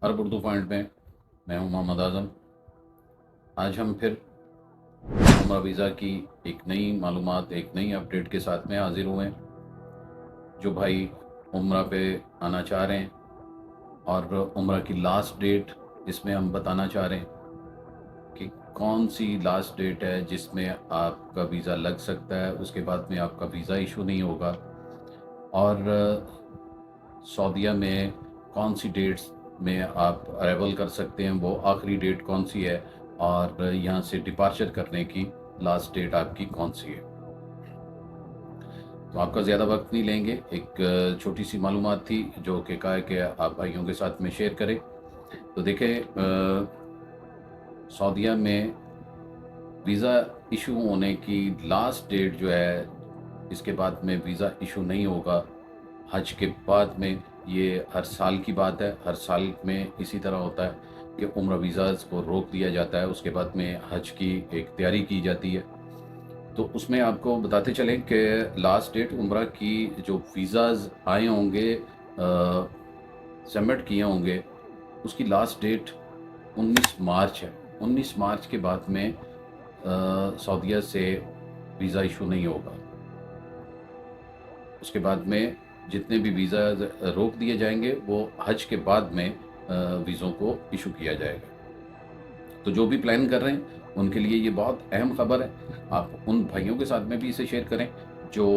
عرب Urdu point میں میں ہوں محمد اعظم۔ آج ہم پھر عمرہ ویزا کی ایک نئی معلومات، ایک نئی اپڈیٹ کے ساتھ میں حاضر ہوئے ہیں۔ جو بھائی عمرہ پہ آنا چاہ رہے ہیں اور عمرہ کی لاسٹ ڈیٹ اس میں ہم بتانا چاہ رہے ہیں کہ کون سی لاسٹ ڈیٹ ہے جس میں آپ کا ویزا لگ سکتا ہے، اس کے بعد میں آپ کا ویزا ایشو نہیں ہوگا، اور سعودیہ میں کون سی ڈیٹس میں آپ ارائیول کر سکتے ہیں، وہ آخری ڈیٹ کون سی ہے، اور یہاں سے ڈپارچر کرنے کی لاسٹ ڈیٹ آپ کی کون سی ہے۔ تو آپ کا زیادہ وقت نہیں لیں گے، ایک چھوٹی سی معلومات تھی جو کہ کہا ہے کہ آپ بھائیوں کے ساتھ میں شیئر کریں۔ تو دیکھیں، سعودیہ میں ویزا ایشو ہونے کی لاسٹ ڈیٹ جو ہے، اس کے بعد میں ویزا ایشو نہیں ہوگا حج کے بعد میں۔ یہ ہر سال کی بات ہے، ہر سال میں اسی طرح ہوتا ہے کہ عمرہ ویزاز کو روک دیا جاتا ہے، اس کے بعد میں حج کی ایک تیاری کی جاتی ہے۔ تو اس میں آپ کو بتاتے چلیں کہ لاسٹ ڈیٹ عمرہ کی جو ویزاز آئے ہوں گے، سبمٹ کیے ہوں گے، اس کی لاسٹ ڈیٹ 19 مارچ ہے۔ 19 مارچ کے بعد میں سعودیہ سے ویزا ایشو نہیں ہوگا۔ اس کے بعد میں جتنے بھی ویزا روک دیے جائیں گے وہ حج کے بعد میں ویزوں کو ایشو کیا جائے گا۔ تو جو بھی پلان کر رہے ہیں ان کے لیے یہ بہت اہم خبر ہے۔ آپ ان بھائیوں کے ساتھ میں بھی اسے شیئر کریں جو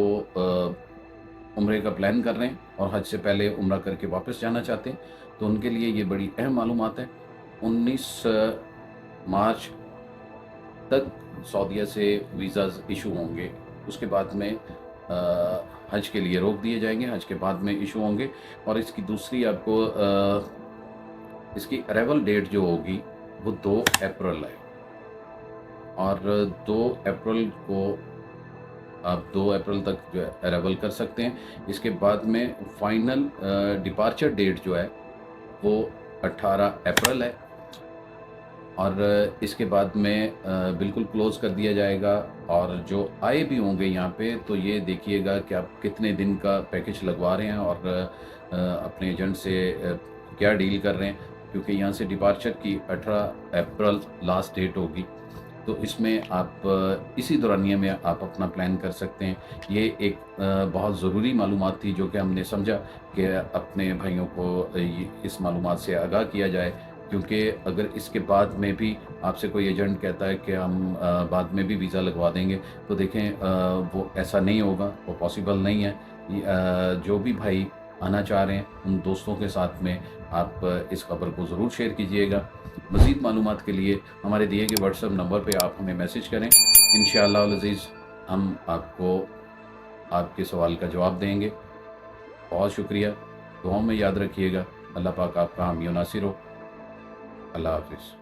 عمرے کا پلان کر رہے ہیں اور حج سے پہلے عمرہ کر کے واپس جانا چاہتے ہیں، تو ان کے لیے یہ بڑی اہم معلومات ہے۔ 19 مارچ تک سعودیہ سے ویزاز ایشو ہوں گے، اس کے بعد میں حج کے لیے روک دیے جائیں گے، حج کے بعد میں ایشو ہوں گے۔ اور اس کی دوسری آپ کو اس کی ارائیول ڈیٹ جو ہوگی وہ 2 اپریل ہے، اور 2 اپریل کو آپ 2 اپریل تک جو ہے ارائیول کر سکتے ہیں۔ اس کے بعد میں فائنل ڈپارچر ڈیٹ جو ہے وہ 18 اپریل ہے، اور اس کے بعد میں بالکل کلوز کر دیا جائے گا۔ اور جو آئے بھی ہوں گے یہاں پہ، تو یہ دیکھیے گا کہ آپ کتنے دن کا پیکج لگوا رہے ہیں اور اپنے ایجنٹ سے کیا ڈیل کر رہے ہیں، کیونکہ یہاں سے ڈپارچر کی 18 اپریل لاسٹ ڈیٹ ہوگی۔ تو اس میں آپ اسی دورانیے میں آپ اپنا پلان کر سکتے ہیں۔ یہ ایک بہت ضروری معلومات تھی جو کہ ہم نے سمجھا کہ اپنے بھائیوں کو اس معلومات سے آگاہ کیا جائے، کیونکہ اگر اس کے بعد میں بھی آپ سے کوئی ایجنٹ کہتا ہے کہ ہم بعد میں بھی ویزا لگوا دیں گے، تو دیکھیں وہ ایسا نہیں ہوگا، وہ پاسبل نہیں ہے۔ جو بھی بھائی آنا چاہ رہے ہیں ان دوستوں کے ساتھ میں آپ اس خبر کو ضرور شیئر کیجئے گا۔ مزید معلومات کے لیے ہمارے دیے گئے واٹس ایپ نمبر پہ آپ ہمیں میسج کریں، انشاءاللہ العزیز ہم آپ کو آپ کے سوال کا جواب دیں گے۔ بہت شکریہ، دعاؤں میں یاد رکھیے گا۔ اللہ پاک آپ کا حامی و ناصر ہو۔ اللہ حافظ۔